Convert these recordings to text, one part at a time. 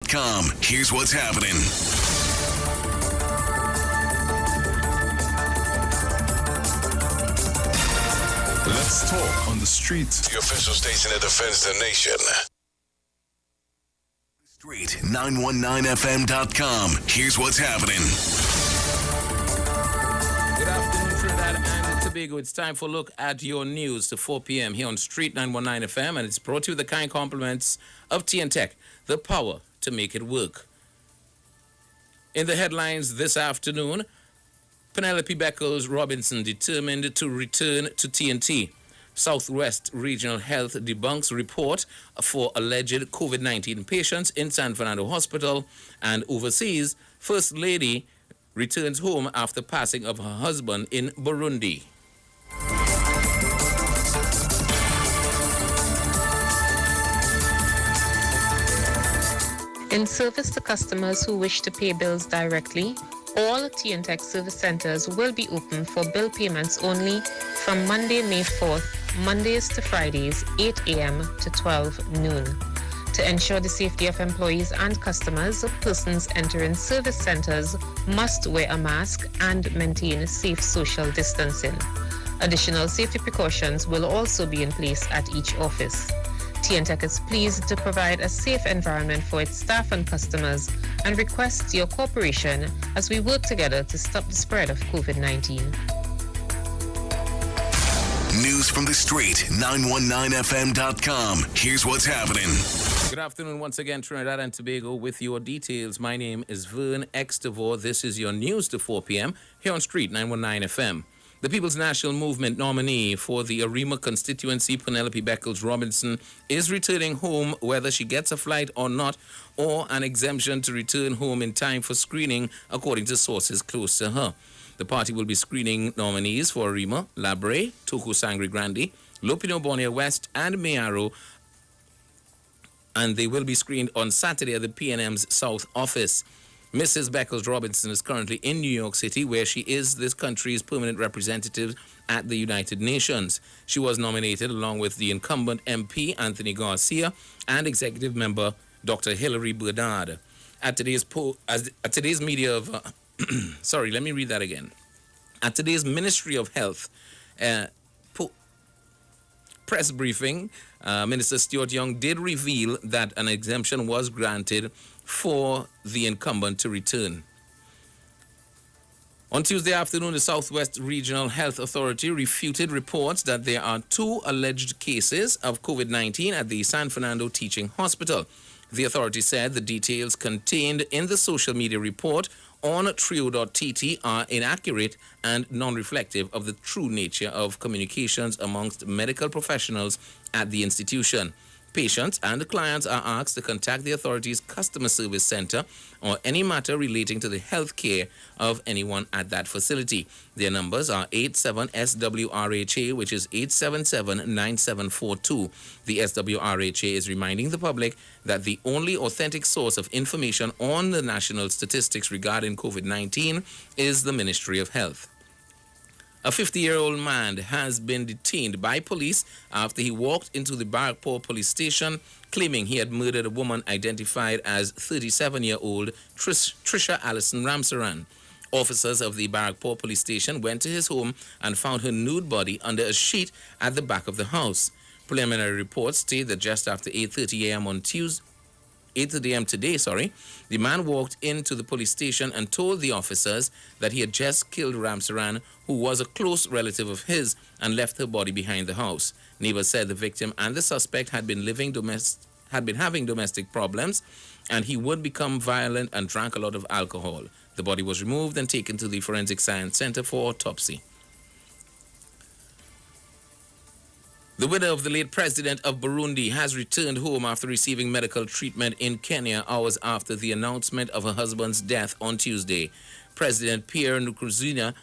TNTech.com. Here's what's happening. Let's talk on the street. The official station that defends the nation. Street 919fm.com. Here's what's happening. Good afternoon, Trinidad and Tobago. It's time for a look at your news to 4 p.m. here on Street 919 FM, and it's brought to you with the kind compliments of TNTech, the power to make it work. In the headlines this afternoon, Penelope Beckles Robinson determined to return to TNT. Southwest Regional Health debunks report for alleged COVID-19 patients in San Fernando Hospital, and overseas, First Lady returns home after passing of her husband in Burundi. In service to customers who wish to pay bills directly, all TNTech service centers will be open for bill payments only from Monday, May 4th, Mondays to Fridays, 8 a.m. to 12 noon. To ensure the safety of employees and customers, persons entering service centers must wear a mask and maintain safe social distancing. Additional safety precautions will also be in place at each office. TNTech is pleased to provide a safe environment for its staff and customers and requests your cooperation as we work together to stop the spread of COVID-19. News from the street, 919fm.com. Here's what's happening. Good afternoon once again, Trinidad and Tobago, with your details. My name is Vern Extavor. This is your news to 4 p.m. here on Street 919 FM. The People's National Movement nominee for the Arima constituency, Penelope Beckles Robinson, is returning home whether she gets a flight or not, or an exemption to return home in time for screening, according to sources close to her. The party will be screening nominees for Arima, Labre, Toku Sangre Grande, Lopino Borneo West, and Mayaro, and they will be screened on Saturday at the PNM's South office. Mrs. Beckles Robinson is currently in New York City, where she is this country's permanent representative at the United Nations. She was nominated along with the incumbent MP, Anthony Garcia, and executive member, Dr. Hilary Bernard. At today's media of... sorry, let me read that again. At today's Ministry of Health press briefing, Minister Stuart Young did reveal that an exemption was granted for the incumbent to return. On Tuesday afternoon, the Southwest Regional Health Authority refuted reports that there are 2 alleged cases of COVID-19 at the San Fernando Teaching Hospital. The authority said the details contained in the social media report on trio.tt are inaccurate and non-reflective of the true nature of communications amongst medical professionals at the institution. Patients and clients are asked to contact the authority's customer service center or any matter relating to the health care of anyone at that facility. Their numbers are 87-SWRHA, which is 877-9742. The SWRHA is reminding the public that the only authentic source of information on the national statistics regarding COVID-19 is the Ministry of Health. A 50-year-old man has been detained by police after he walked into the Barrackpore police station claiming he had murdered a woman identified as 37-year-old Trisha Allison Ramsaran. Officers of the Barrackpore police station went to his home and found her nude body under a sheet at the back of the house. Preliminary reports state that just after 8:30 a.m. on Tuesday, 8:30 a.m. today, the man walked into the police station and told the officers that he had just killed Ramsaran, who was a close relative of his, and left her body behind the house. Neighbors said the victim and the suspect had been having domestic problems, and he would become violent and drank a lot of alcohol. The body was removed and taken to the Forensic Science Center for autopsy. The widow of the late president of Burundi has returned home after receiving medical treatment in Kenya hours after the announcement of her husband's death on Tuesday. President Pierre Nkurunziza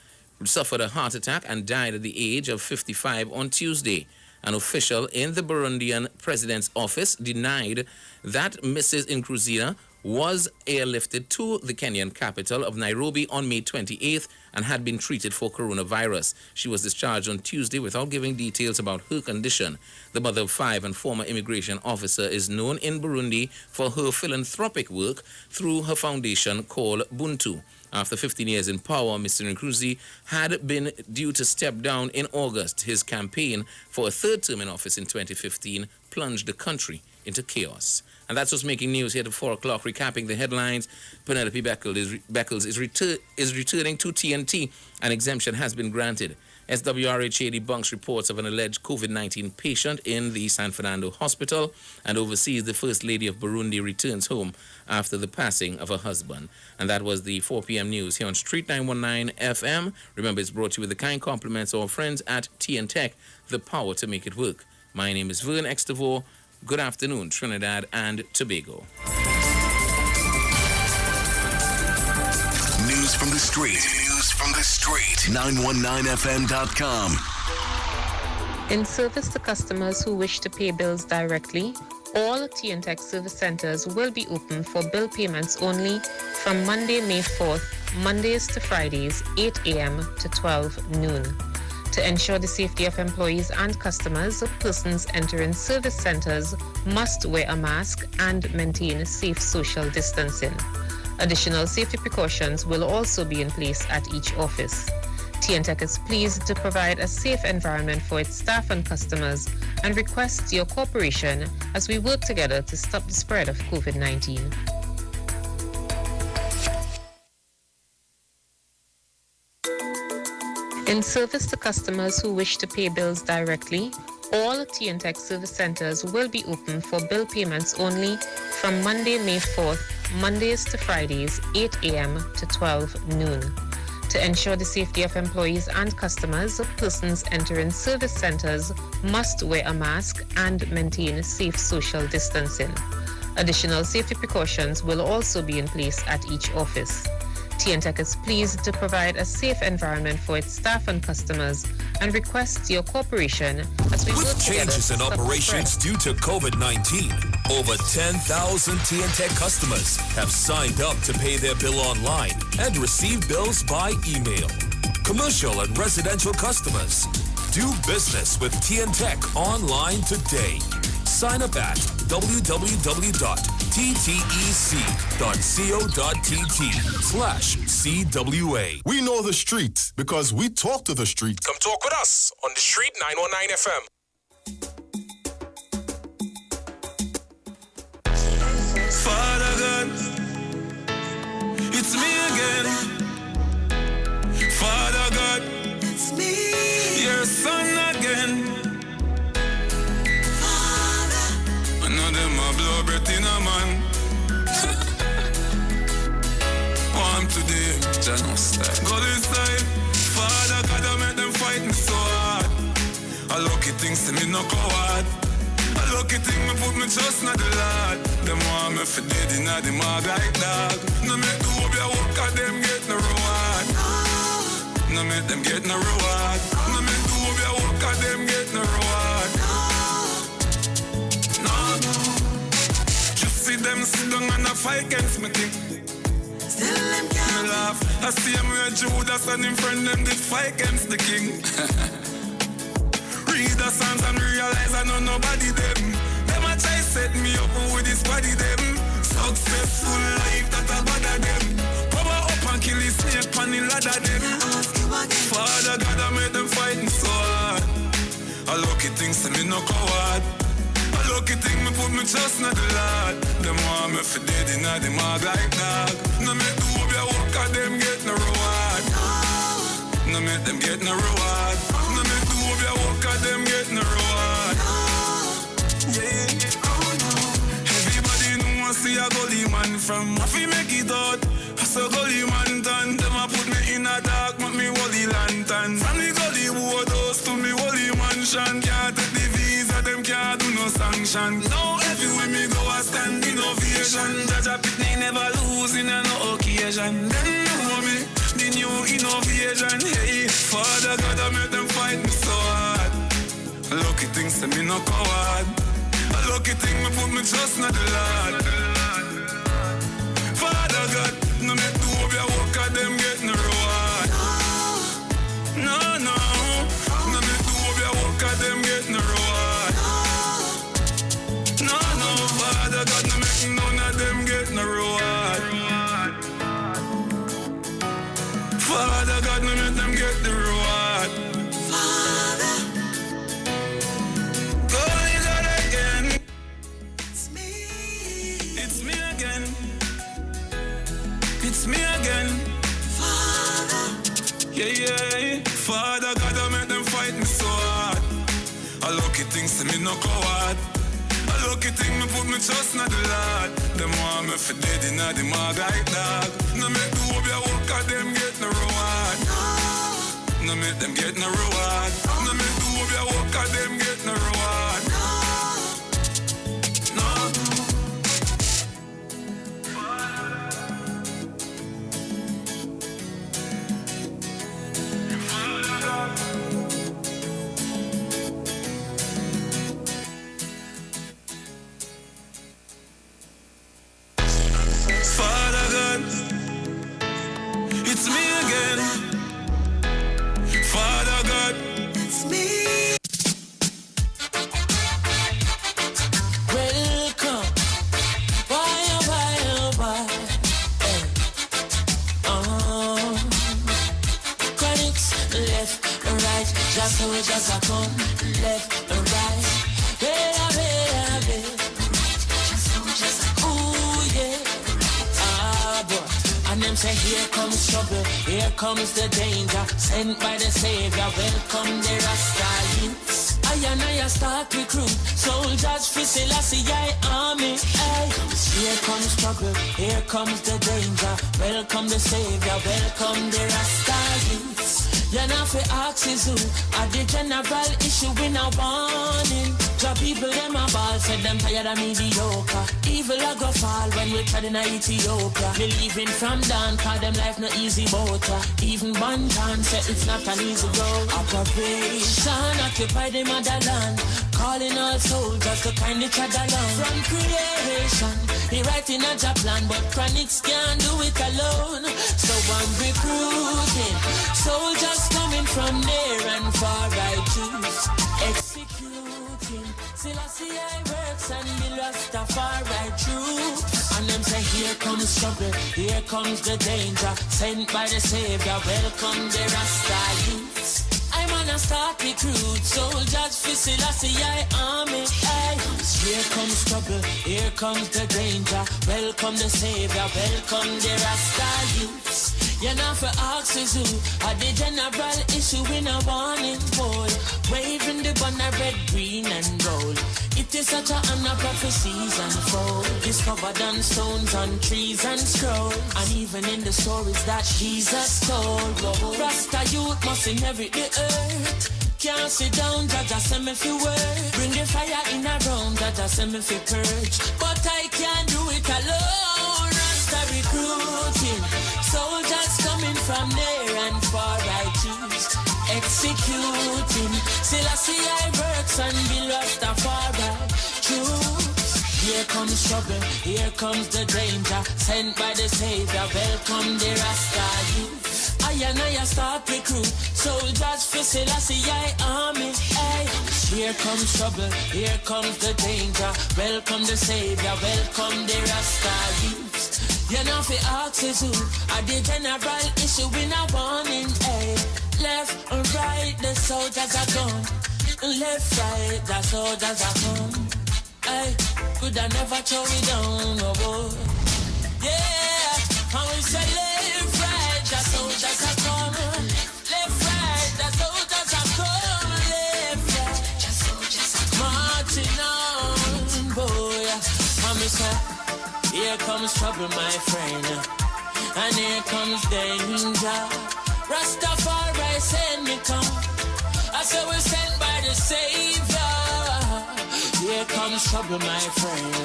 suffered a heart attack and died at the age of 55 on Tuesday. An official in the Burundian president's office denied that Mrs. Nkurunziza was airlifted to the Kenyan capital of Nairobi on May 28th and had been treated for coronavirus. She was discharged on Tuesday without giving details about her condition. The mother of 5 and former immigration officer is known in Burundi for her philanthropic work through her foundation called Buntu. After 15 years in power, Mr. Nkrumah had been due to step down in August. His campaign for a third term in office in 2015 plunged the country into chaos. And that's what's making news here at 4 o'clock. Recapping the headlines, Penelope Beckles is returning to TNT. An exemption has been granted. SWRHA debunks reports of an alleged COVID-19 patient in the San Fernando hospital and oversees the First Lady of Burundi returns home after the passing of her husband. And that was the 4 p.m. news here on Street 919 FM. Remember, it's brought to you with the kind compliments of our friends at TN Tech, the power to make it work. My name is Vern Extavor. Good afternoon, Trinidad and Tobago. News from the street. News from the street. 919fm.com. In service to customers who wish to pay bills directly, all TNTech service centers will be open for bill payments only from Monday, May 4th, Mondays to Fridays, 8 a.m. to 12 noon. To ensure the safety of employees and customers, persons entering service centers must wear a mask and maintain safe social distancing. Additional safety precautions will also be in place at each office. TNTech is pleased to provide a safe environment for its staff and customers and requests your cooperation as we work together to stop the spread of COVID-19. In service to customers who wish to pay bills directly, all TNTech service centers will be open for bill payments only from Monday, May 4th, Mondays to Fridays, 8 a.m. to 12 noon. To ensure the safety of employees and customers, persons entering service centers must wear a mask and maintain safe social distancing. Additional safety precautions will also be in place at each office. TNTech is pleased to provide a safe environment for its staff and customers and requests your cooperation as we work With together changes to in stop the operations spread. due to COVID-19, over 10,000 TNTech customers have signed up to pay their bill online and receive bills by email. Commercial and residential customers, do business with TNTech online today. Sign up at www.ttec.co.tt/CWA. We know the street because we talk to the street. Come talk with us on the Street 919 FM. Father God, it's me again. Father God, it's me, your son again. Father, I know them a blow breath in a man. Warm today, Jano style. Go this side. Father God, I make them fight me so hard. I lucky things to me no coward. A lucky thing me put me trust in the Lord. Them want me for dead in the mag like dog. No make the hope you work at them get no reward. No make them get no reward. No make the hope you work at them get no reward. No. Just see them sit down and a fight against me thing. Still them can't laugh. I see him with Judas and him friend them did fight against the king. Read the Psalms and realize I know nobody them. Them a try set me up with this body them. Successful life that a bother them. Power up and kill his snake on the ladder them. Father God I made them fighting so hard. A lucky thing to me no coward. A lucky thing me put me trust in the Lord. Them want me for dead in the mag like dog. No make the hope you work at them get no reward. No make them get no reward. No make the hope you work at them get no reward. Yeah, oh no. Everybody know I see a gully man from Mafi make it out. I saw gully man done. Them a put me in a dark, make me holy lantern. From the gully house to me holy mansion. Can't take the visa, them can't do no sanction. Now everywhere me go I stand innovation. Judge a pitney never lose in no occasion. Them know me, the new innovation. Hey, Father God I make them fight me so hard. Lucky things to me no coward. A lucky thing me put me trust in the Lord. Yeah. Father God, I make them fight me so hard. A lucky thing, say me no coward. A lucky thing, me put me trust in the Lord. Them want me for dead in the margate dog. No make the hope ya work at them get no reward. No make them get no reward. No make the hope ya work at them get no reward. No. Father God, it's me again. Father God, it's me. Welcome. Why? Hey. Chronics, left and right. Just so just I come. Left and right. Where. Ooh, yeah. Boy. And them say, here comes trouble, here comes the danger. Sent by the Savior, welcome the Rasta youths. I start recruit soldiers for Selassie army. Hey. Here comes trouble, here comes the danger. Welcome the Savior, welcome the Rasta youths. You're not for axes who are the general issue in a warning. The people them a ball, said them tired of mediocre. Evil a go fall when we tried in Ethiopia. Me leaving from down, cause them life no easy motor. Even one chance said it's not an easy road. Operation occupy the motherland, calling all soldiers to kindly tread along. From creation, he writing a job plan, but Chronics can't do it alone. So I'm recruiting soldiers coming from near and far. I choose executing. Selassie I works and the Rastafari troops. And them say, here comes trouble, here comes the danger. Sent by the Savior, welcome the Rasta youths. I'm on a start recruit soldiers for Selassie army. Hey. Here comes trouble, here comes the danger. Welcome the Savior, welcome the Rasta youths. You're not for axes who are the general issue in a warning pole. Waving the banner red, green and gold. It is such a honor prophecies unfold. Discovered on stones, on trees and scrolls. And even in the stories that Jesus told. Rasta youth must inherit the earth. Can't sit down, Jaja send me for work. Bring the fire in a round, Jaja send me for purge. But I can't do it alone. Rasta recruiting soldiers coming from near and far. I choose executing. Selassie I works and the Rastafari troops. Here comes trouble, here comes the danger. Sent by the Savior, welcome the Rasta youth. I start recruit soldiers for Selassie army. Hey. Here comes trouble, here comes the danger. Welcome the Savior, welcome the Rasta youths. You're not for axes who are the general issue in a warning. Hey. Left and right, the soldiers are gone. Left, right, the soldiers are gone. Hey, could I never throw it down, oh boy. Yeah, and we say left, right, the soldiers are gone. Left, right, the soldiers are gone. Left, right, the soldiers are gone. Marching on, boy. And we say, here comes trouble, my friend. And here comes danger. Rastafari send me come. I say we're sent by the Savior. Here comes trouble, my friend.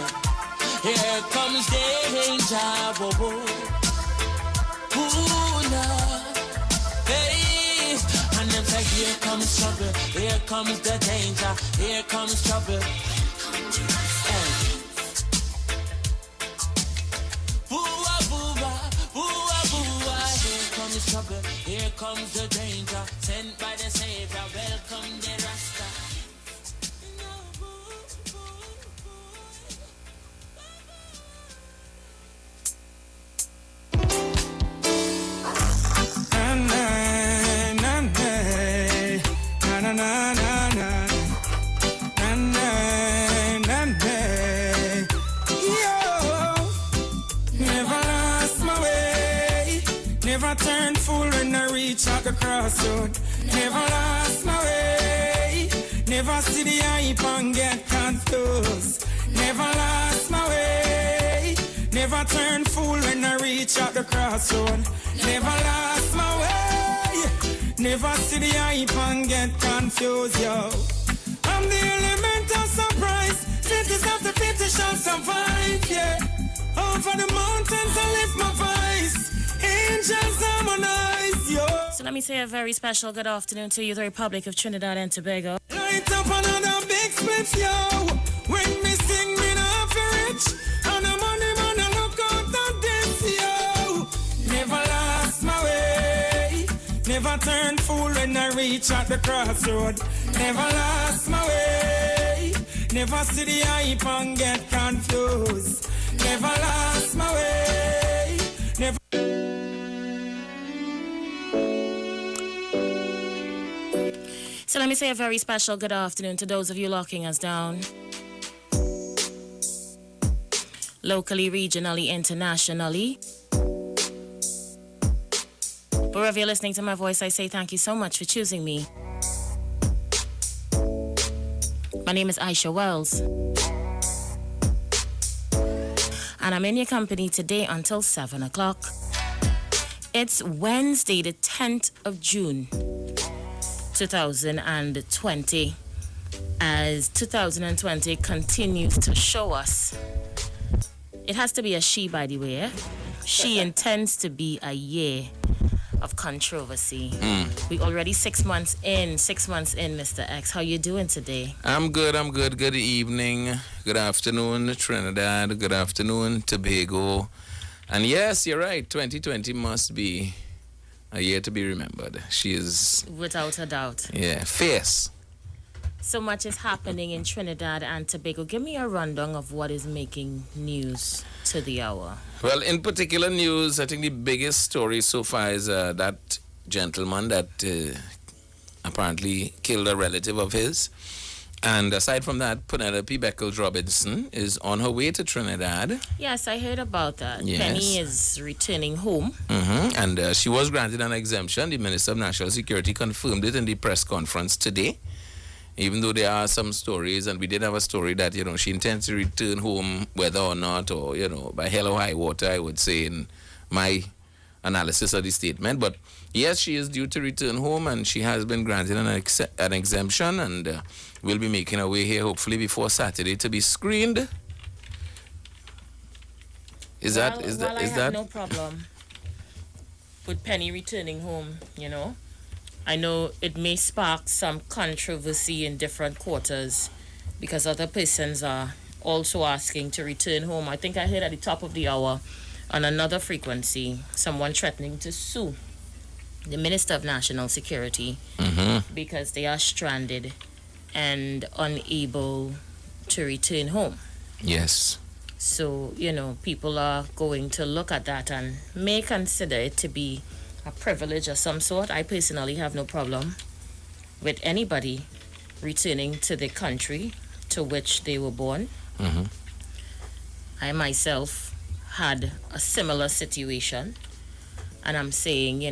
Here comes danger. Ooh, no. Hey. And them say, here comes trouble. Here comes the danger. Here comes trouble. Hey. Trouble. Here comes the danger, sent by the Savior. Welcome the Rasta. Never turn fool when I reach out the crossroad. Never lost my way. Never see the hype and get confused. Never lost my way. Never turn fool when I reach out the crossroad. Never lost my way. Never see the hype and get confused, yo. I'm the element of surprise. Cities of the pity shall survive, yeah. Over the mountains I lift my voice. Angels harmonize, yo. So let me say a very special good afternoon to you, the Republic of Trinidad and Tobago. Light up another big split, yo. When me sing, me not feel rich. And the money man, I look out of this, yo. Never lost my way. Never turn fool when I reach at the crossroad. Never lost my way. Never see the hype and get confused. Never lost my way. Never. So let me say a very special good afternoon to those of you locking us down. Locally, regionally, internationally. Wherever you're listening to my voice, I say thank you so much for choosing me. My name is Aisha Wells. And I'm in your company today until 7 o'clock. It's Wednesday, the 10th of June, 2020. As 2020 continues to show us, it has to be a she, by the way. Eh? She intends to be a year of controversy. We already 6 months in, Mr. X. How you doing today? I'm good. Good evening, good afternoon, Trinidad, good afternoon, Tobago. And yes, you're right, 2020 must be a year to be remembered. She is... Without a doubt. Yeah, fierce. So much is happening in Trinidad and Tobago. Give me a rundown of what is making news to the hour. Well, in particular news, I think the biggest story so far is that gentleman that apparently killed a relative of his. And aside from that, Penelope Beckles-Robinson is on her way to Trinidad. Yes, I heard about that. Yes. Penny is returning home. And she was granted an exemption. The Minister of National Security confirmed it in the press conference today. Even though there are some stories, and we did have a story that, she intends to return home whether or not, or, by hell or high water, I would say, in my analysis of the statement. But yes, she is due to return home, and she has been granted an exemption, and will be making her way here hopefully before Saturday to be screened. Is that? I have no problem with Penny returning home, I know it may spark some controversy in different quarters because other persons are also asking to return home. I think I heard at the top of the hour on another frequency someone threatening to sue the Minister of National Security because they are stranded and unable to return home. Yes. So, people are going to look at that and may consider it to be a privilege of some sort. I personally have no problem with anybody returning to the country to which they were born. I myself had a similar situation, and I'm saying,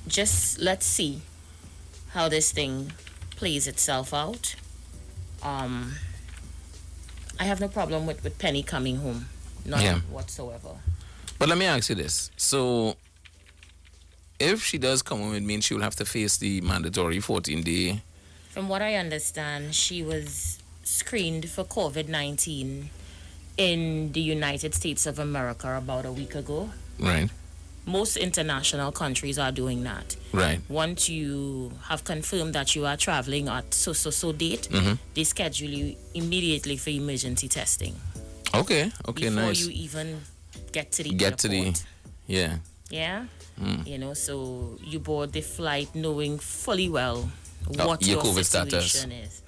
just let's see how this thing plays itself out. I have no problem with Penny coming home, none whatsoever. But let me ask you this. So if she does come home, it means she will have to face the mandatory 14-day. From what I understand, she was screened for COVID-19 in the United States of America about a week ago. Right. Most international countries are doing that. Right. Once you have confirmed that you are traveling at so date, they schedule you immediately for emergency testing. Okay, before nice. You even get to the airport. Yeah. Yeah? So you board the flight knowing fully well what your COVID situation is.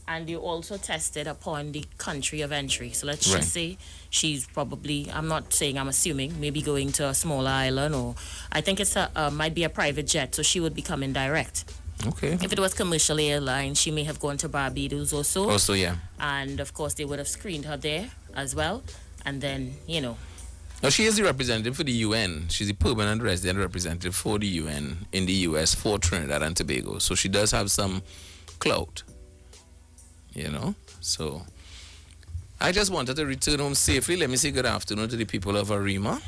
And you also tested upon the country of entry. So let's just say she's probably, I'm not saying, I'm assuming, maybe going to a smaller island, or I think it's might be a private jet, so she would be coming direct. Okay. If it was commercial airline, she may have gone to Barbados or so. Also, yeah. And of course, they would have screened her there as well. And then, Now, she is the representative for the UN. She's the permanent resident representative for the UN in the US for Trinidad and Tobago. So she does have some clout, you know. So I just wanted to return home safely. Let me say good afternoon to the people of Arima.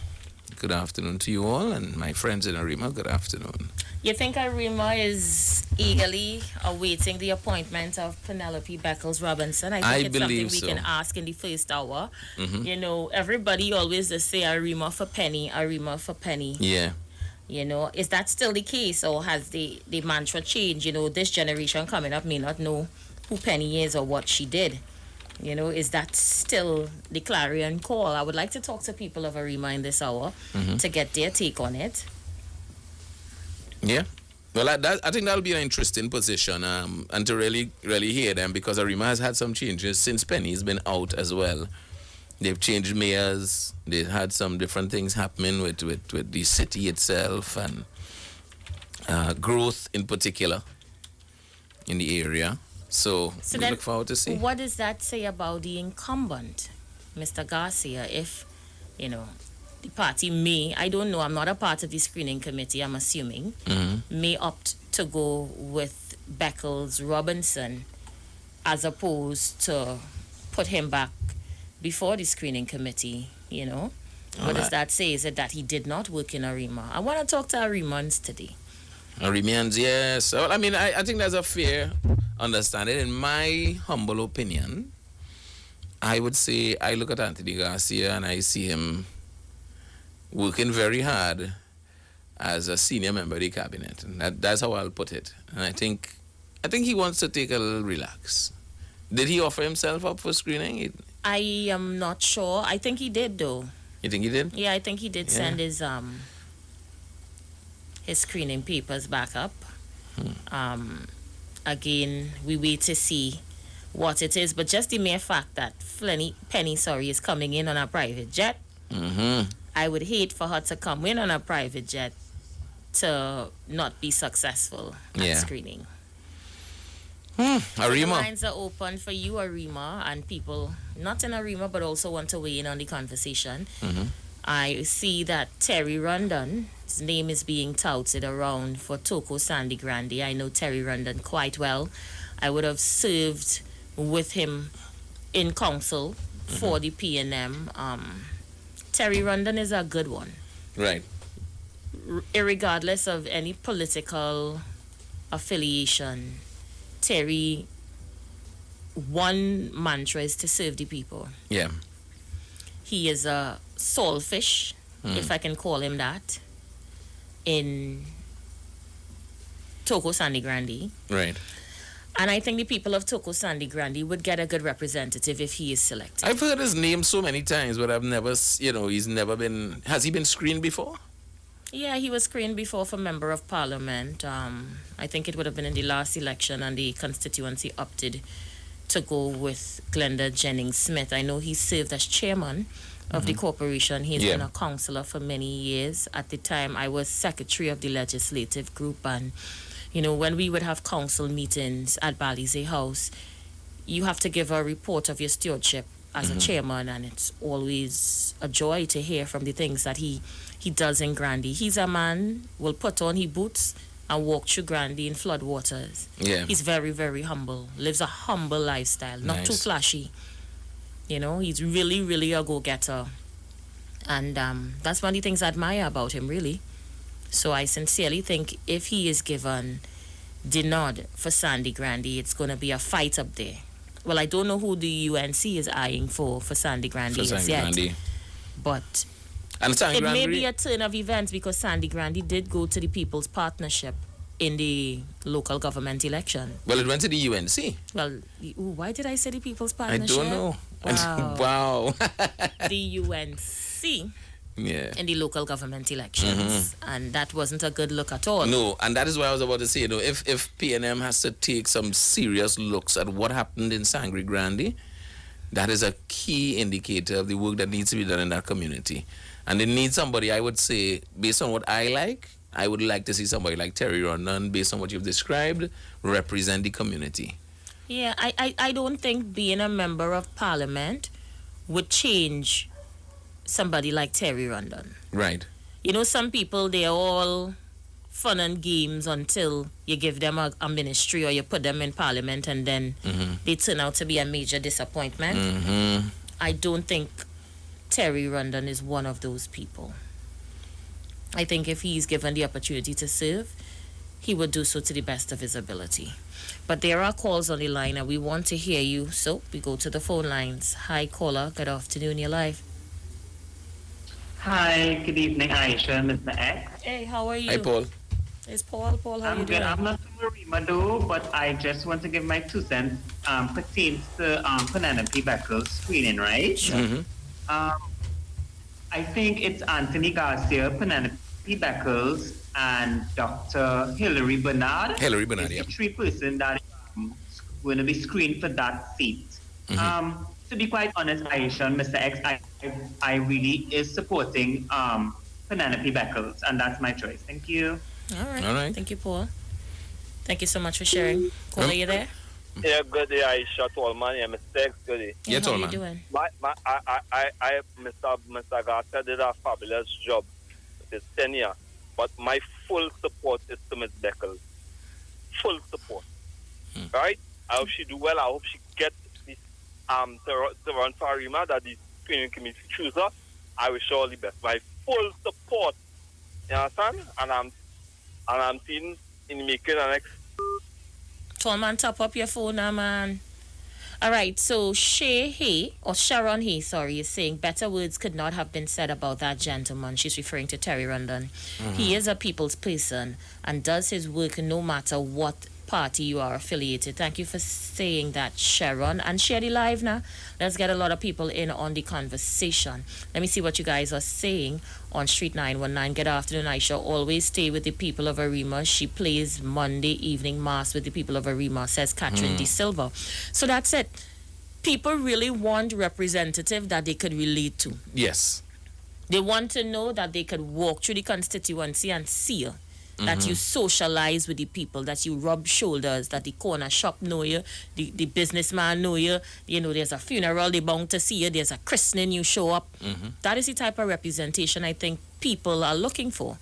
Good afternoon to you all, and my friends in Arima, good afternoon. You think Arima is eagerly awaiting the appointment of Penelope Beckles Robinson? I think it's something we can ask in the first hour. You know, everybody always just say Arima for penny, Arima for penny. Yeah. You know, is that still the case, or has the mantra changed? You know, this generation coming up may not know who Penny is or what she did. You know, is that still the clarion call? I would like to talk to people of Arima in this hour to get their take on it. Yeah. Well, I think that'll be an interesting position, and to really hear them, because Arima has had some changes since Penny's been out as well. They've changed mayors. They've had some different things happening with the city itself, and growth in particular in the area. So we look forward to see. What does that say about the incumbent, Mr. Garcia, if, you know, the party may, I don't know, I'm not a part of the screening committee, I'm assuming, may opt to go with Beckles Robinson as opposed to put him back before the screening committee, you know? What does that say? Is it that he did not work in Arima? I want to talk to Arimans today. Arimians, yes. Well, I mean, I think that's a fair understanding. In my humble opinion, I would say I look at Anthony Garcia and I see him working very hard as a senior member of the cabinet. And that's how I'll put it. And I think he wants to take a little relax. Did he offer himself up for screening? I am not sure. I think he did, though. You think he did? Yeah, I think he did send his screening papers back up. Again, we wait to see what it is. But just the mere fact that Penny is coming in on a private jet, I would hate for her to come in on a private jet to not be successful at screening. Arima. The lines are open for you, Arima, and people not in Arima but also want to weigh in on the conversation. I see that Terry Rondon, his name is being touted around for Toko Sandy Grande. I know Terry Rondon quite well. I would have served with him in council for the PNM. Terry Rondon is a good one. Right. Irregardless of any political affiliation, Terry, one mantra is to serve the people. Yeah. He is a soulfish, if I can call him that, in Toko Sandy Grande. Right. And I think the people of Toko Sandy Grande would get a good representative if he is selected. I've heard his name so many times, but I've never, he's never been, has he been screened before? Yeah, he was screened before for Member of Parliament. I think it would have been in the last election, and the constituency opted to go with Glenda Jennings Smith. I know he served as chairman of the corporation. He's been a councillor for many years. At the time, I was secretary of the legislative group, and you know, when we would have council meetings at Balize House, you have to give a report of your stewardship as a chairman, and it's always a joy to hear from the things that he does in Grande. He's a man will put on his boots and walk through Grande in flood waters. Yeah. He's very, very humble, lives a humble lifestyle, not too flashy. You know, he's really, really a go-getter. And that's one of the things I admire about him, really. So I sincerely think if he is given the nod for Sandy Grande, it's going to be a fight up there. Well, I don't know who the UNC is eyeing for Sandy Grande yet. But it may be a turn of events because Sandy Grande did go to the People's Partnership in the local government election. Well, it went to the UNC. Well, why did I say the People's Partnership? I don't know. Wow. Wow. The UNC in the local government elections. And that wasn't a good look at all. No, and that is what I was about to say. You know, if PNM has to take some serious looks at what happened in Sangre Grande, that is a key indicator of the work that needs to be done in that community. And they need somebody, I would say, based on what I like, I would like to see somebody like Terry Rondon, based on what you've described, represent the community. Yeah, I don't think being a member of parliament would change somebody like Terry Rondon. Right. You know, some people, they're all fun and games until you give them a ministry or you put them in parliament and then they turn out to be a major disappointment. I don't think Terry Rondon is one of those people. I think if he's given the opportunity to serve, he would do so to the best of his ability. But there are calls on the line and we want to hear you, so we go to the phone lines. Hi, caller. Good afternoon. You're live. Hi, good evening, Aisha, Mr. X. Hey, how are you? Hi, Paul. It's Paul. Paul, how are you doing? I'm not from Marima though, but I just want to give my 2 cents pertains to Penelope Beckles screening, right? Mm-hmm. I think it's Anthony Garcia, Penelope Beckles, and Dr. Hilary Bernard. Hilary Bernard, yeah. The 3 person that going to be screened for that seat. To be quite honest, Aisha and Mr. X, I really is supporting Penelope Beckles, and that's my choice. Thank you. All right. Thank you, Paul. Thank you so much for sharing. Paul, are you there? Yeah, good day, Aisha Tolman. Yeah, Mr. X, good day. Yeah, how are you Tolman. doing? Mr. Garcia did a fabulous job with his tenure, but my full support is to Ms. Beckles. Full support. Right? I hope she do well. I hope she gets this to run for Arima, that the screening committee choose her. I wish her all the best. My full support. You understand? And I'm seeing in making the next. Tolman, top up your phone now, man. All right, so Sharon Hay, is saying better words could not have been said about that gentleman. She's referring to Terry Rondon. He is a people's person and does his work no matter what party you are affiliated. Thank you for saying that, Sharon. And share the live now. Let's get a lot of people in on the conversation. Let me see what you guys are saying on Street 919. Good afternoon, Aisha. Always stay with the people of Arima. She plays Monday evening mass with the people of Arima, says Catherine De Silva. So that's it. People really want representative that they could relate to. Yes. They want to know that they could walk through the constituency and see that you socialize with the people, that you rub shoulders, that the corner shop know you, the businessman know you, you know, there's a funeral, they bound to see you, there's a christening, you show up. That is the type of representation I think people are looking for.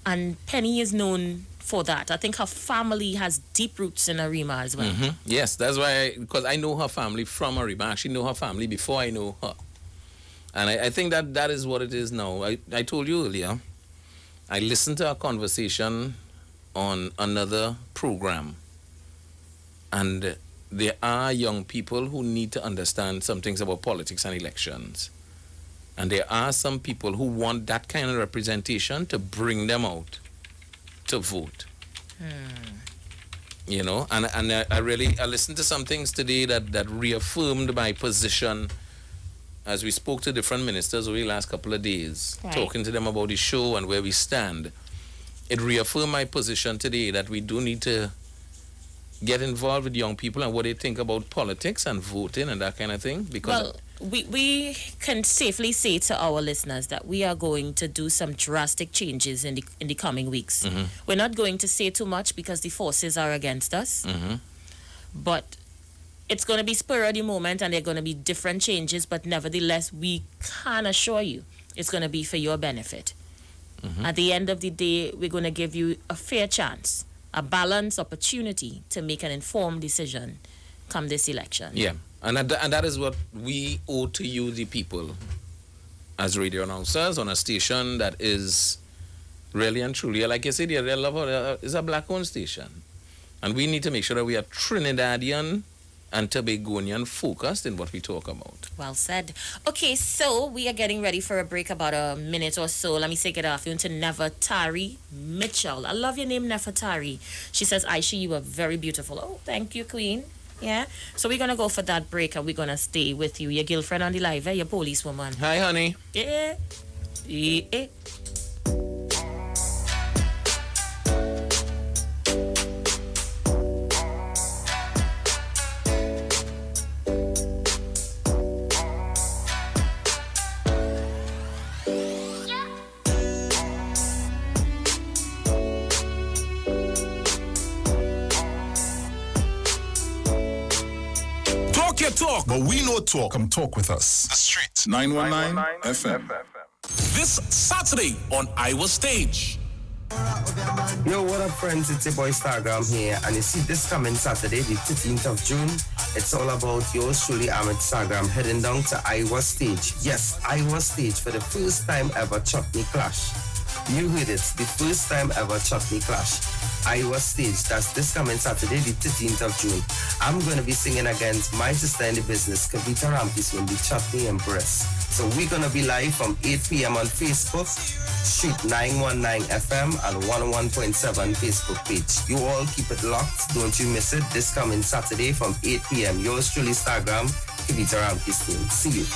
And Penny is known for that. I think her family has deep roots in Arima as well. Yes, that's why, because I know her family from Arima. I actually know her family before I know her. And I think that is what it is now. I told you earlier, I listened to a conversation on another program, and there are young people who need to understand some things about politics and elections. And there are some people who want that kind of representation to bring them out to vote. You know, and I listened to some things today that reaffirmed my position as we spoke to different ministers over the last couple of days, talking to them about the show and where we stand. It reaffirmed my position today that we do need to get involved with young people and what they think about politics and voting and that kind of thing. Because we can safely say to our listeners that we are going to do some drastic changes in the coming weeks. We're not going to say too much because the forces are against us. But it's going to be spur of the moment and there are going to be different changes, but nevertheless, we can assure you it's going to be for your benefit. At the end of the day, we're going to give you a fair chance, a balanced opportunity to make an informed decision come this election. Yeah, and that is what we owe to you, the people, as radio announcers on a station that is really and truly, like you said, is a black-owned station. And we need to make sure that we are Trinidadian and Tobagonian focused in what we talk about. Well said. Okay, so we are getting ready for a break, about a minute or so. Let me say good afternoon to Nefertari Mitchell. I love your name, Nefertari. She says, Aisha, you are very beautiful. Oh, thank you, Queen. Yeah. So we're going to go for that break and we're going to stay with you. Your girlfriend on the live, your policewoman. Hi, honey. Yeah. Yeah. talk. But we know talk. Come talk with us. The Street 919 FM. This Saturday on Iwer Stage. Yo, what up, friends? It's your boy Stargram here, and you see this coming Saturday, the 13th of June. It's all about yours truly, Ahmed Stargram, heading down to Iwer Stage. Yes, Iwer Stage for the first time ever Chutney Clash. You heard it, the first time ever Chutney Clash. Iwer Stage, that's this coming Saturday, the 13th of June. I'm going to be singing against my sister in the business, Kavita Rampis, will be Chutney Empress. So we're going to be live from 8 p.m. on Facebook, Street 919 FM and 101.7 Facebook page. You all keep it locked. Don't you miss it. This coming Saturday from 8 p.m. Yours truly, Instagram, Kavita Rampis. See you.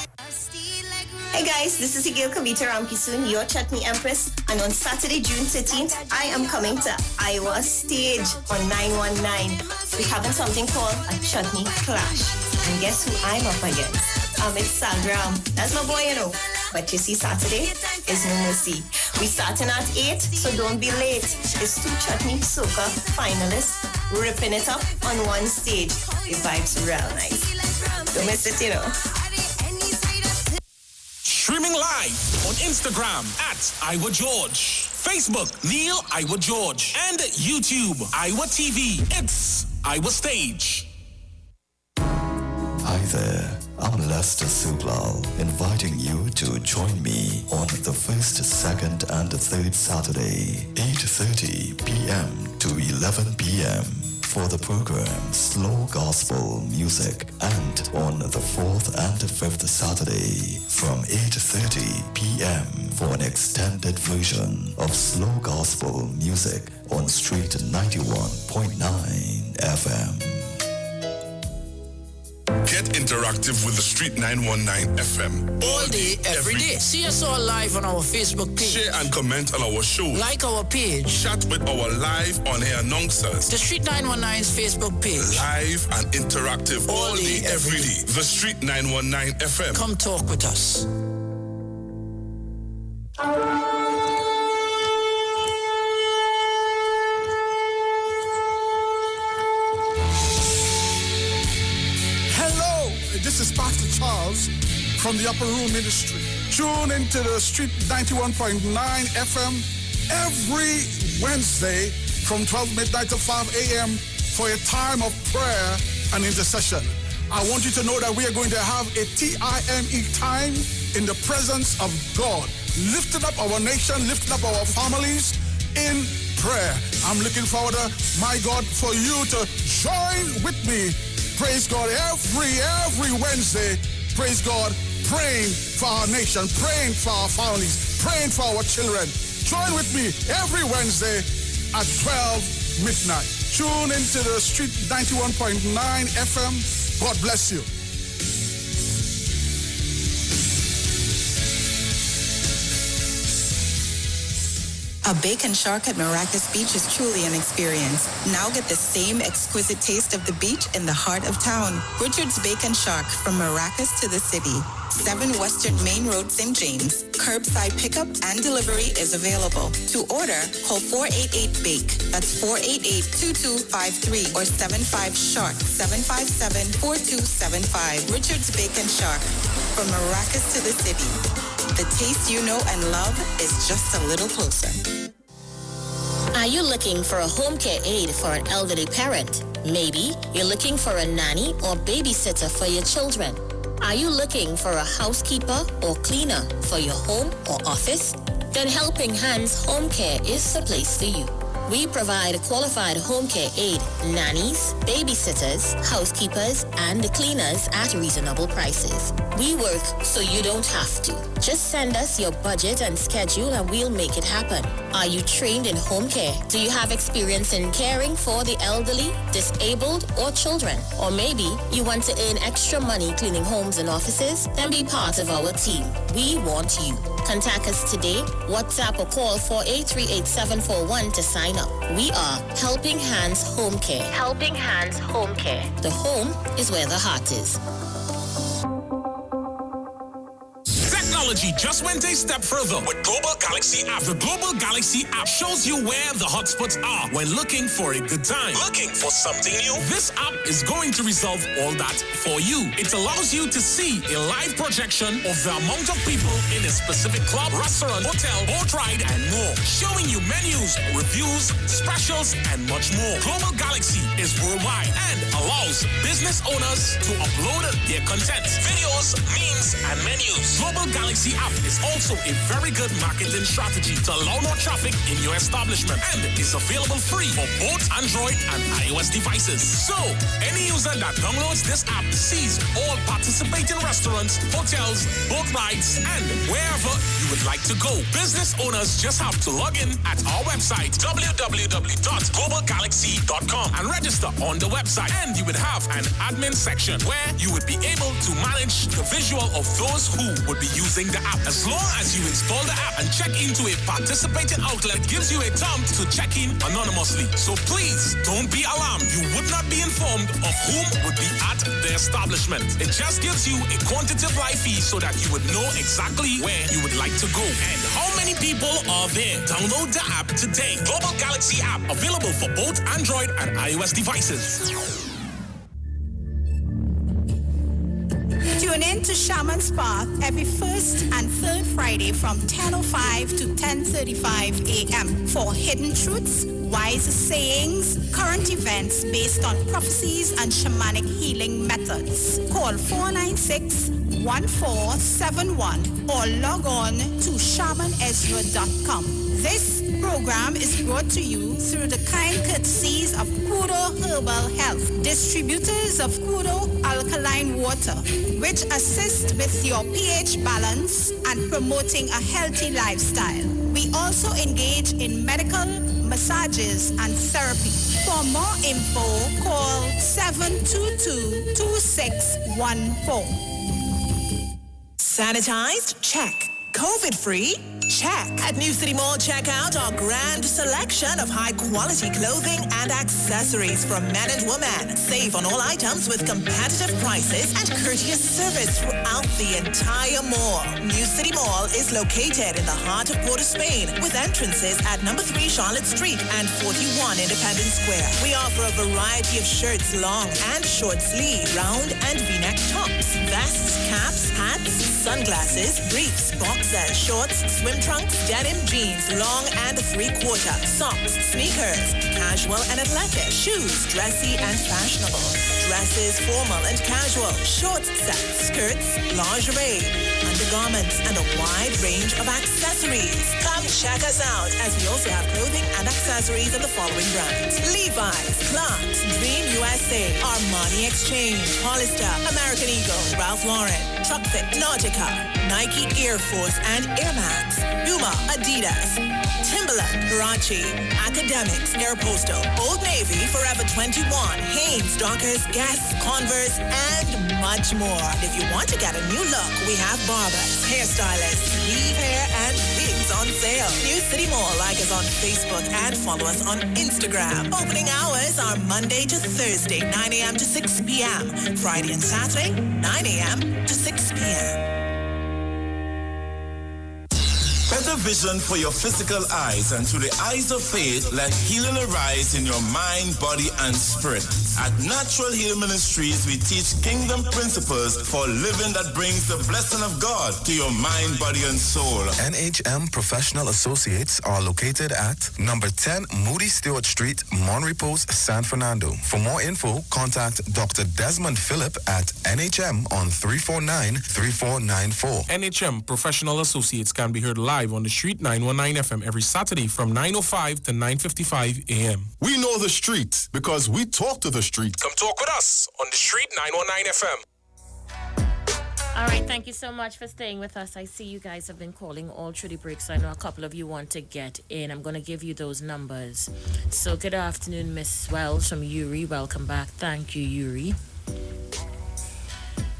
Hey guys, this is Igil Kavita Ramkisoon, your Chutney Empress, and on Saturday, June 13th, I am coming to Iwer Stage on 919. We're having something called a Chutney Clash. And guess who I'm up against? It's Sagram. That's my boy, you know. But you see, Saturday is no mercy. We starting at 8, so don't be late. It's 2 Chutney Soca finalists ripping it up on one stage. The vibe's real nice. Don't miss it, you know. Streaming live on Instagram at Iwer George, Facebook Neil Iwer George, and YouTube Iwer TV. It's Iwer Stage. Hi there, I'm Lester Sublal, inviting you to join me on the first, second, and third Saturday, 8:30 p.m. to 11 p.m. for the program Slow Gospel Music, and on the 4th and 5th Saturday from 8:30 p.m. for an extended version of Slow Gospel Music on Street 91.9 FM. Get interactive with the Street 919 FM. All day, every day. See us all live on our Facebook page. Share and comment on our show. Like our page. Chat with our live on-air announcers. The Street 919's Facebook page. Live and interactive all day, every day. The Street 919 FM. Come talk with us. This is Pastor Charles from the Upper Room Ministry. Tune into the Street 91.9 FM every Wednesday from 12 midnight to 5 a.m. for a time of prayer and intercession. I want you to know that we are going to have a TIME time in the presence of God, lifting up our nation, lifting up our families in prayer. I'm looking forward to, my God, for you to join with me. Praise God, every Wednesday, praise God, praying for our nation, praying for our families, praying for our children. Join with me every Wednesday at 12 midnight. Tune into the Street 91.9 FM. God bless you. A bacon shark at Maracas Beach is truly an experience. Now get the same exquisite taste of the beach in the heart of town. Richard's Bacon Shark from Maracas to the city. 7 Western Main Road, St. James. Curbside pickup and delivery is available. To order, call 488-BAKE. That's 488-2253 or 75-SHARK, 757-4275. Richard's Bacon Shark from Maracas to the city. The taste you know and love is just a little closer. Are you looking for a home care aide for an elderly parent? Maybe you're looking for a nanny or babysitter for your children. Are you looking for a housekeeper or cleaner for your home or office? Then Helping Hands Home Care is the place for you. We provide qualified home care aid, nannies, babysitters, housekeepers, and cleaners at reasonable prices. We work so you don't have to. Just send us your budget and schedule and we'll make it happen. Are you trained in home care? Do you have experience in caring for the elderly, disabled, or children? Or maybe you want to earn extra money cleaning homes and offices? Then be part of our team. We want you. Contact us today, WhatsApp or call 4838741 to sign up. We are Helping Hands Home Care. Helping Hands Home Care. The home is where the heart is. technology just went a step further with Global Galaxy app. The Global Galaxy app shows you where the hotspots are when looking for a good time. Looking for something new? This app is going to resolve all that for you. It allows you to see a live projection of the amount of people in a specific club, restaurant, hotel, boat ride, and more. Showing you menus, reviews, specials, and much more. Global Galaxy is worldwide and allows business owners to upload their content, videos, memes, and menus. Global Galaxy app is also a very good marketing strategy to allow more traffic in your establishment and is available free for both Android and iOS devices. So, any user that downloads this app sees all participating restaurants, hotels, boat rides, and wherever you would like to go. Business owners just have to log in at our website, www.globalgalaxy.com, and register on the website. And you would have an admin section where you would be able to manage the visual of those who would be using the app. As long as you install the app and check into a participating outlet, gives you a prompt to check in anonymously. So please don't be alarmed. You would not be informed of whom would be at the establishment. It just gives you a quantitative live feed so that you would know exactly where you would like to go and how many people are there. Download the app today. Global Galaxy app, available for both Android and iOS devices. Tune in to Shaman's Path every first and third Friday from 10:05 to 10:35 a.m. for hidden truths, wise sayings, current events based on prophecies and shamanic healing methods. Call 496-1471 or log on to shamanezra.com. This program is brought to you through the kind courtesies of Kudo Herbal Health, distributors of Kudo Alkaline Water, which assist with your pH balance and promoting a healthy lifestyle. We also engage in medical massages and therapy. For more info, call 722-2614. Sanitized? Check. COVID-free? Check. At New City Mall, check out our grand selection of high-quality clothing and accessories for men and women. Save on all items with competitive prices and courteous service throughout the entire mall. New City Mall is located in the heart of Port of Spain with entrances at number 3 Charlotte Street and 41 Independence Square. We offer a variety of shirts, long and short sleeve, round and V-neck tops, vests, caps, hats, sunglasses, briefs, boxers, shorts, swim trunks, denim jeans, long and 3/4, socks, sneakers, casual and athletic, shoes, dressy and fashionable, dresses, formal and casual, short sets, skirts, lingerie, undergarments, and a wide range of accessories. Come check us out, as we also have clothing and accessories in the following brands: Levi's, Clarks, Dream USA, Armani Exchange, Hollister, American Eagle, Ralph Lauren, Truckfit, Nautica, Nike Air Force and Air Max, Puma, Adidas, Timberland, Huarache, Academics, Aeropostale, Old Navy, Forever 21, Hanes, Dockers, Guess, Converse, and much more. And if you want to get a new look, we have barbers, hairstylists, weave hair, and wigs on sale. New City Mall. Like us on Facebook and follow us on Instagram. Opening hours are Monday to Thursday, 9 a.m. to 6 p.m. Friday and Saturday, 9 a.m. to 6 p.m. Better vision for your physical eyes, and through the eyes of faith, let healing arise in your mind, body, and spirit. At Natural Healing Ministries, we teach kingdom principles for living that brings the blessing of God to your mind, body, and soul. NHM Professional Associates are located at number 10 Moody Stewart Street, Monrepos, San Fernando. For more info, contact Dr. Desmond Phillip at NHM on 349-3494. NHM Professional Associates can be heard live on the Street 919 FM every Saturday from 9:05 to 9:55 a.m. We know the street because we talk to the street. Come talk with us on the Street 919 FM. All right, thank you so much for staying with us. I see you guys have been calling all through the breaks. I know a couple of you want to get in. I'm going to give you those numbers. So good afternoon, Miss Wells from Uri. Welcome back. Thank you, Uri.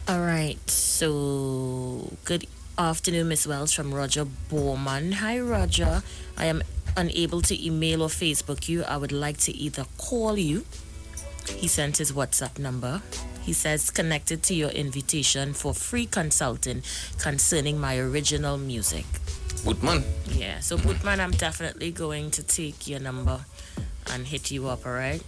All right, so good afternoon, Miss Wells from Roger Borman. Hi, Roger. I am unable to email or Facebook you. I would like to either call you. He sent his WhatsApp number. He says, connected to your invitation for free consulting concerning my original music. Bootman. Yeah, so Bootman, I'm definitely going to take your number and hit you up, all right?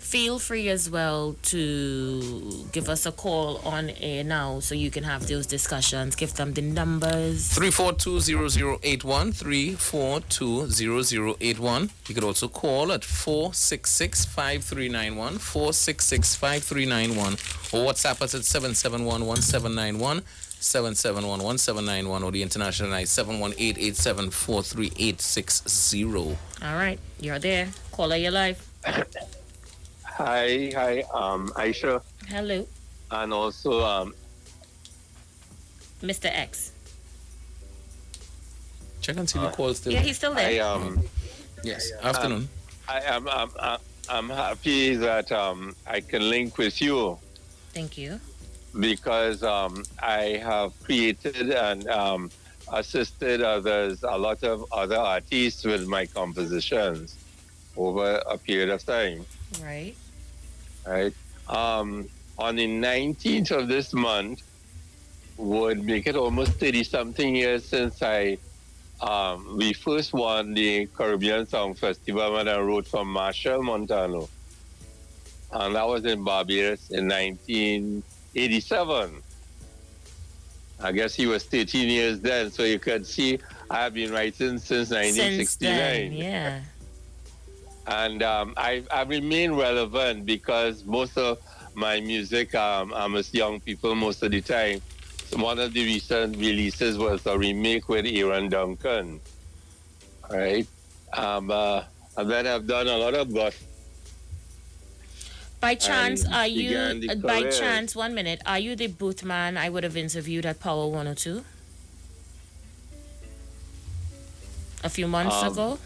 Feel free as well to give us a call on air now so you can have those discussions. Give them the numbers. 342-0081, 342-0081. You could also call at 466-5391, 466-5391, or WhatsApp us at 771-1791, 771-1791, or the international line 718-874-3860. All right, you're there. Caller, your life. Hi, Aisha. Hello. And also, Mr. X. Check and see the call still. Yeah, he's still there. Yes, afternoon. I'm happy that I can link with you Thank you. because I have created and assisted a lot of other artists with my compositions over a period of time. Right. Right. On the 19th of this month would make it almost 30-something years since we first won the Caribbean Song Festival when I wrote for Marshall Montano. And that was in Barbados in 1987. I guess he was 13 years then, so you could see I have been writing since 1969. Since then, yeah. And I remain relevant because most of my music, I'm with young people most of the time. So one of the recent releases was a remake with Aaron Duncan. All right. And then I've done a lot of gospel. By chance, And are you, began the by career. chance, 1 minute, are you the booth man I would have interviewed at Power 102? A few months ago?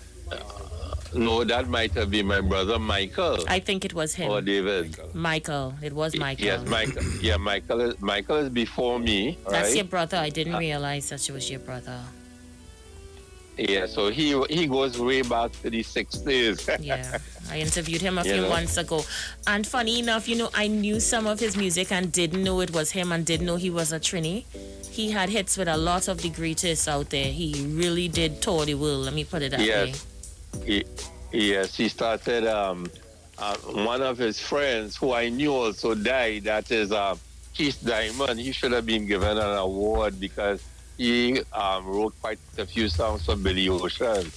No, that might have been my brother Michael. I think it was him. Or David. Michael. It was Michael. Yes, Michael. Yeah, Michael is before me. That's right? your brother. I didn't realize that it was your brother. Yeah, so he goes way back to the 60s. Yeah, I interviewed him a You few know? months ago. And funny enough, I knew some of his music and didn't know it was him and didn't know he was a Trini. He had hits with a lot of the greatest out there. He really did tour the world. Let me put it that way. Yes, he started. One of his friends, who I knew also died. That is Keith Diamond. He should have been given an award because he wrote quite a few songs for Billy Ocean,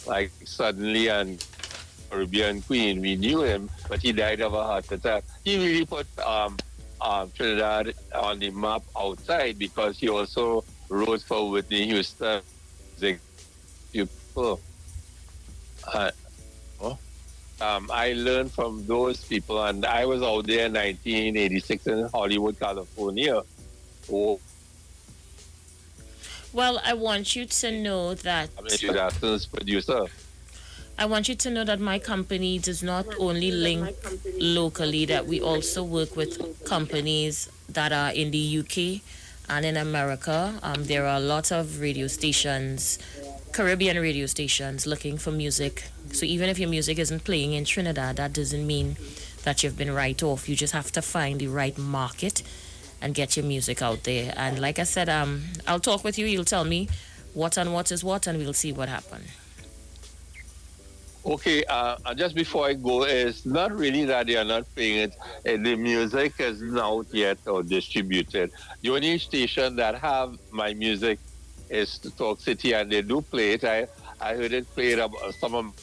like Suddenly and Caribbean Queen. We knew him, but he died of a heart attack. He really put Trinidad on the map outside because he also wrote for Whitney Houston. People. I learned from those people, and I was out there in 1986 in Hollywood, California. Oh, Well, I want you to know that Jackson's producer. I want you to know that my company does not only link locally, that we also work with companies that are in the UK and in America. There are a lot of radio stations, Caribbean radio stations, looking for music. So even if your music isn't playing in Trinidad, that doesn't mean that you've been right off. You just have to find the right market and get your music out there. And like I said, I'll talk with you. You'll tell me what is what, and we'll see what happens. Okay, just before I go, it's not really that they are not playing it. The music is not yet or distributed. The only station that have my music is Talk City, and they do play it. I heard it played some of.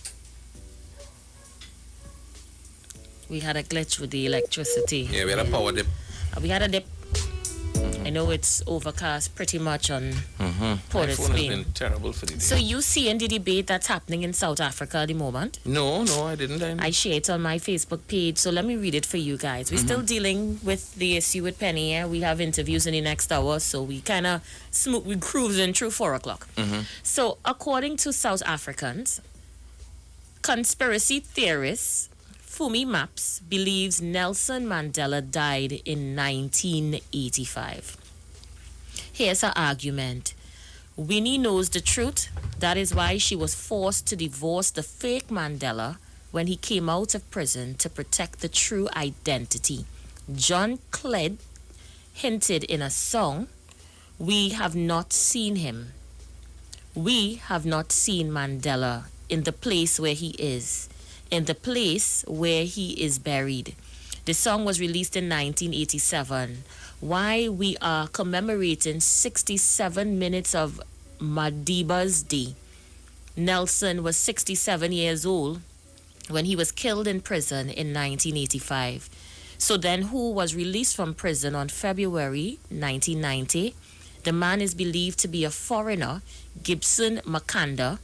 We had a glitch with the electricity. Yeah, we had a power dip. We had a dip. I know it's overcast pretty much on Port My of phone has Spain. been terrible for the day. So you see in the debate that's happening in South Africa at the moment? No, I didn't. I share it on my Facebook page, so let me read it for you guys. We're still dealing with the issue with Penny. Yeah? We have interviews in the next hour, so we kind of we cruising through 4 o'clock. So according to South Africans, conspiracy theorists Fumi Maps believes Nelson Mandela died in 1985. Here's her argument. Winnie knows the truth. That is why she was forced to divorce the fake Mandela when he came out of prison to protect the true identity. John Cled hinted in a song, "We have not seen him. We have not seen Mandela in the place where he is, in the place where he is buried." The song was released in 1987. Why we are commemorating 67 minutes of Madiba's Day. Nelson was 67 years old when he was killed in prison in 1985. So then, who was released from prison on February 1990? The man is believed to be a foreigner, Gibson Makanda,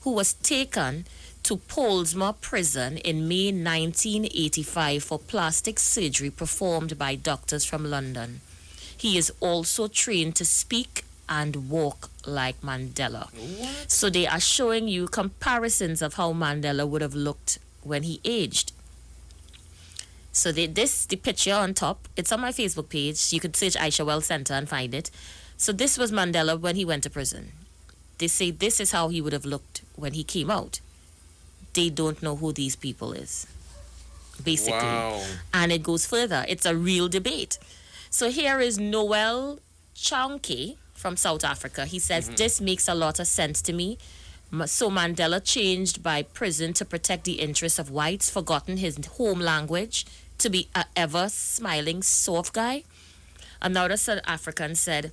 who was taken to Polesmore Prison in May 1985 for plastic surgery performed by doctors from London. He is also trained to speak and walk like Mandela. What? So they are showing you comparisons of how Mandela would have looked when he aged. So the picture on top, it's on my Facebook page. You could search Aisha Wells Center and find it. So this was Mandela when he went to prison. They say this is how he would have looked when he came out. They don't know who these people is, basically. Wow. And it goes further. It's a real debate. So here is Noel Chonke from South Africa. He says, this makes a lot of sense to me. So Mandela changed by prison to protect the interests of whites, forgotten his home language, to be a ever smiling soft guy. Another South African said,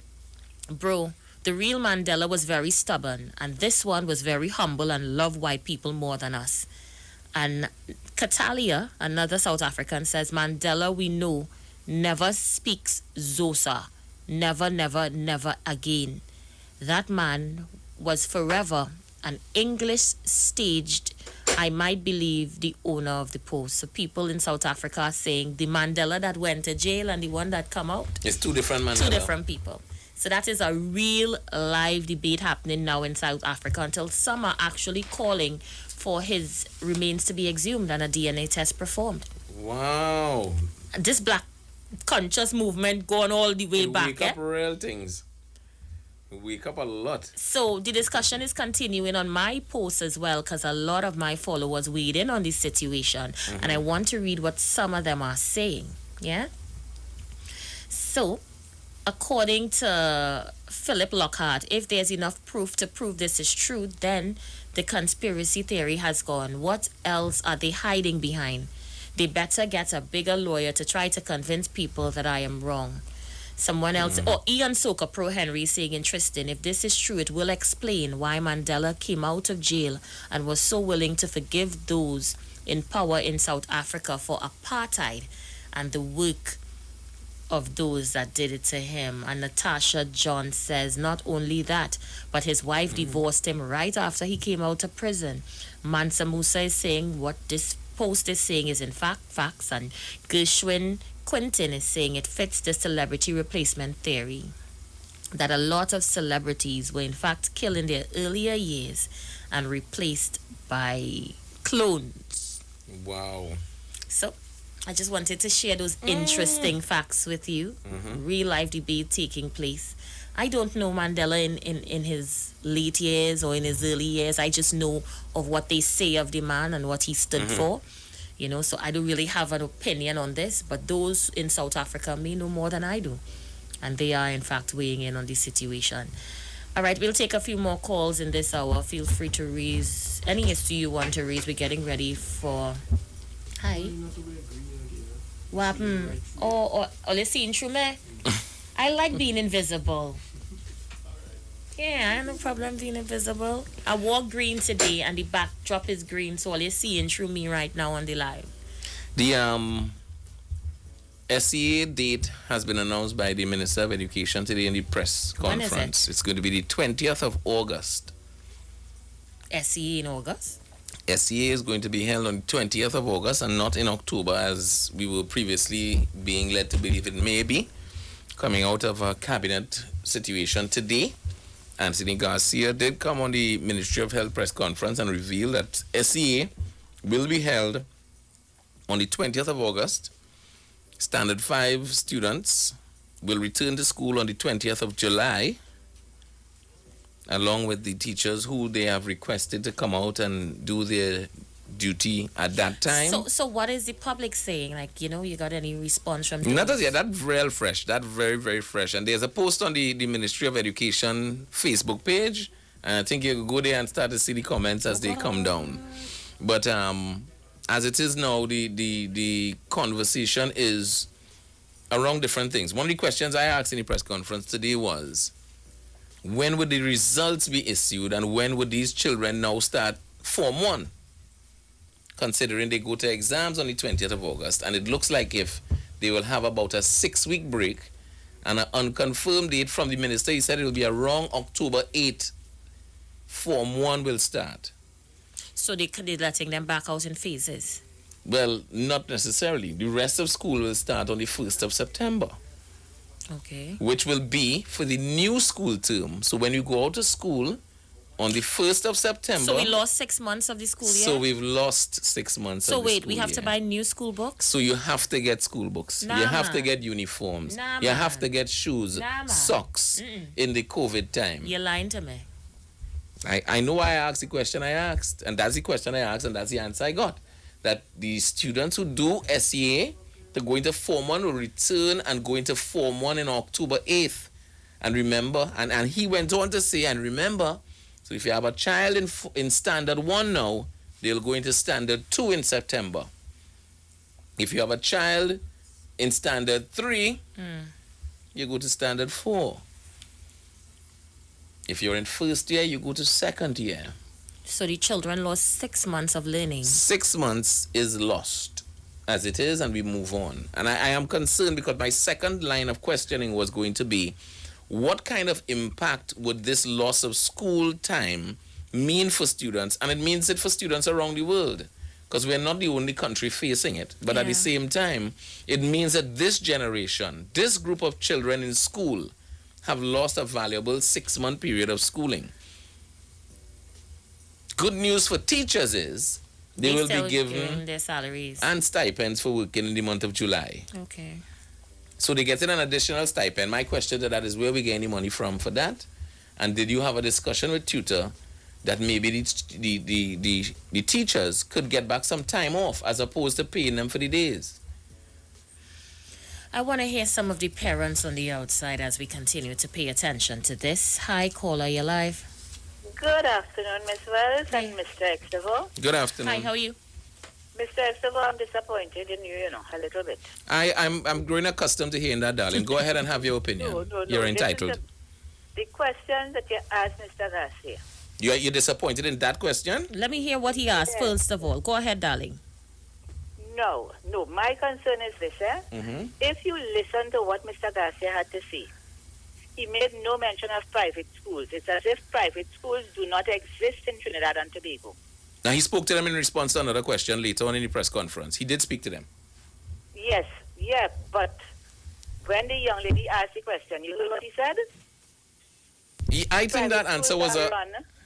bro, the real Mandela was very stubborn, and this one was very humble and loved white people more than us. And Katalia, another South African, says, Mandela, we know, never speaks Xhosa. Never, never, never again. That man was forever an English staged, I might believe, the owner of the post. So people in South Africa are saying the Mandela that went to jail and the one that come out. It's two different Mandela. Two different people. So that is a real live debate happening now in South Africa until some are actually calling for his remains to be exhumed and a DNA test performed. Wow. This black conscious movement going all the way back. Wake up real things. Wake up a lot. So the discussion is continuing on my post as well, because a lot of my followers weighed in on this situation, and I want to read what some of them are saying. Yeah. So, according to Philip Lockhart, if there's enough proof to prove this is true, then the conspiracy theory has gone. What else are they hiding behind? They better get a bigger lawyer to try to convince people that I am wrong. Someone else, Ian Soka Pro Henry saying, interesting, if this is true, it will explain why Mandela came out of jail and was so willing to forgive those in power in South Africa for apartheid and the work of those that did it to him. And Natasha John says, not only that, but his wife divorced him right after he came out of prison. Mansa Musa is saying what this post is saying is in fact facts, and Gershwin Quinton is saying it fits the celebrity replacement theory, that a lot of celebrities were in fact killed in their earlier years and replaced by clones. Wow. So I just wanted to share those interesting facts with you. Real life debate taking place. I don't know Mandela in his late years or in his early years. I just know of what they say of the man and what he stood for. You know, so I don't really have an opinion on this, but those in South Africa may know more than I do. And they are, in fact, weighing in on the situation. All right, we'll take a few more calls in this hour. Feel free to raise any issue you want to raise. We're getting ready for... Hi. What happened? Oh, let's see, through me. I like being invisible. Yeah, I have no problem being invisible. I wore green today and the backdrop is green, so all you're seeing through me right now on the live. The SEA date has been announced by the Minister of Education today in the press conference. When is it? It's going to be the 20th of August. SEA in August? SEA is going to be held on the 20th of August and not in October, as we were previously being led to believe it may be, coming out of a cabinet situation today. Anthony Garcia did come on the Ministry of Health press conference and reveal that SEA will be held on the 20th of August. Standard 5 students will return to school on the 20th of July, along with the teachers who they have requested to come out and do their duty at that time. So what is the public saying? Like, you got any response from them? Not as yet. That's real fresh. That's very, very fresh. And there's a post on the Ministry of Education Facebook page. And I think you can go there and start to see the comments as they come down. But as it is now, the conversation is around different things. One of the questions I asked in the press conference today was, when would the results be issued and when would these children now start Form 1? Considering they go to exams on the 20th of August, and it looks like if they will have about a 6-week break and an unconfirmed date from the minister, he said it will be around October 8th, Form 1 will start. So they're letting them back out in phases? Well, not necessarily. The rest of school will start on the 1st of September. Okay. Which will be for the new school term. So when you go out to school on the 1st of September... So we lost 6 months of the school year? So we've lost 6 months of the school year. So wait, we have to buy new school books? So you have to get school books. Nah, you have to get uniforms. Nah, you have to get shoes, socks in the COVID time. You're lying to me. I know why I asked the question I asked. And that's the question I asked and that's the answer I got. That the students who do SEA to go into Form 1 will return and go into Form 1 in October 8th. And remember, and he went on to say, and remember, so if you have a child in Standard 1 now, they'll go into Standard 2 in September. If you have a child in Standard 3, you go to Standard 4. If you're in first year, you go to second year. So the children lost 6 months of learning. 6 months is lost as it is, and we move on. And I am concerned because my second line of questioning was going to be, what kind of impact would this loss of school time mean for students? And it means it for students around the world, because we're not the only country facing it. But at the same time, it means that this generation, this group of children in school, have lost a valuable 6-month period of schooling. Good news for teachers is they will be given their salaries and stipends for working in the month of July. Okay. So they get an additional stipend. My question to that is, where we get any money from for that? And did you have a discussion with tutor that maybe the teachers could get back some time off as opposed to paying them for the days? I want to hear some of the parents on the outside as we continue to pay attention to this. Hi, caller, you're live. Good afternoon, Miss Wells and Mr. Extavo. Good afternoon. Hi, how are you? Mr. Extavo, I'm disappointed in you, a little bit. I'm growing accustomed to hearing that, darling. Go ahead and have your opinion. No. You're entitled. The question that you asked Mr. Garcia. You're disappointed in that question? Let me hear what he asked first of all. Go ahead, darling. No. My concern is this, If you listen to what Mr. Garcia had to say, he made no mention of private schools. It's as if private schools do not exist in Trinidad and Tobago. Now, he spoke to them in response to another question later on in the press conference. He did speak to them. Yes, but when the young lady asked the question, you heard what he said? I think that answer was a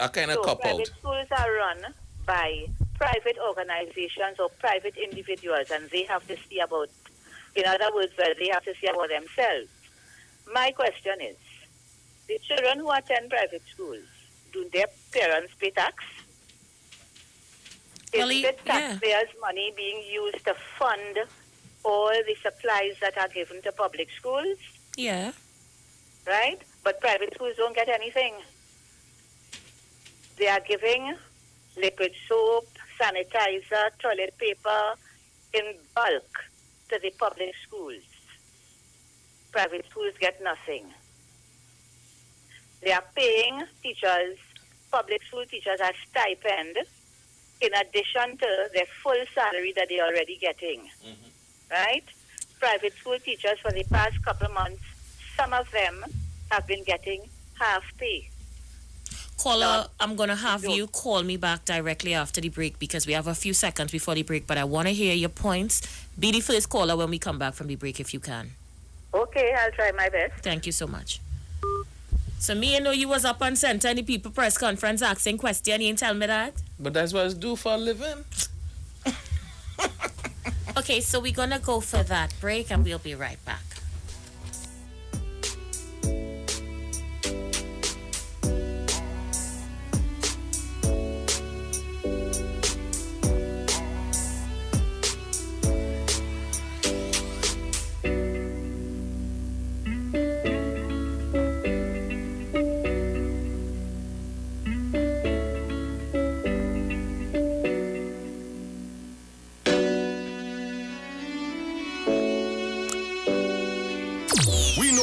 kind of cop-out. Private schools are run by private organizations or private individuals, and they have to see about, in other words, they have to see about themselves. My question is, the children who attend private schools, do their parents pay tax? Is the taxpayers' money being used to fund all the supplies that are given to public schools? Yeah. Right? But private schools don't get anything. They are giving liquid soap, sanitizer, toilet paper in bulk to the public schools. Private schools get nothing. They are paying teachers, public school teachers, a stipend in addition to their full salary that they're already getting. Right? Private school teachers for the past couple of months, some of them have been getting half pay. Caller, I'm going to have you call me back directly after the break because we have a few seconds before the break, but I want to hear your points. Be the first caller when we come back from the break if you can. Okay, I'll try my best. Thank you so much. So me, know you was up on center in the people press conference asking question. You ain't tell me that? But that's what I do for a living. Okay, so we're going to go for that break and we'll be right back.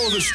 Follow the street.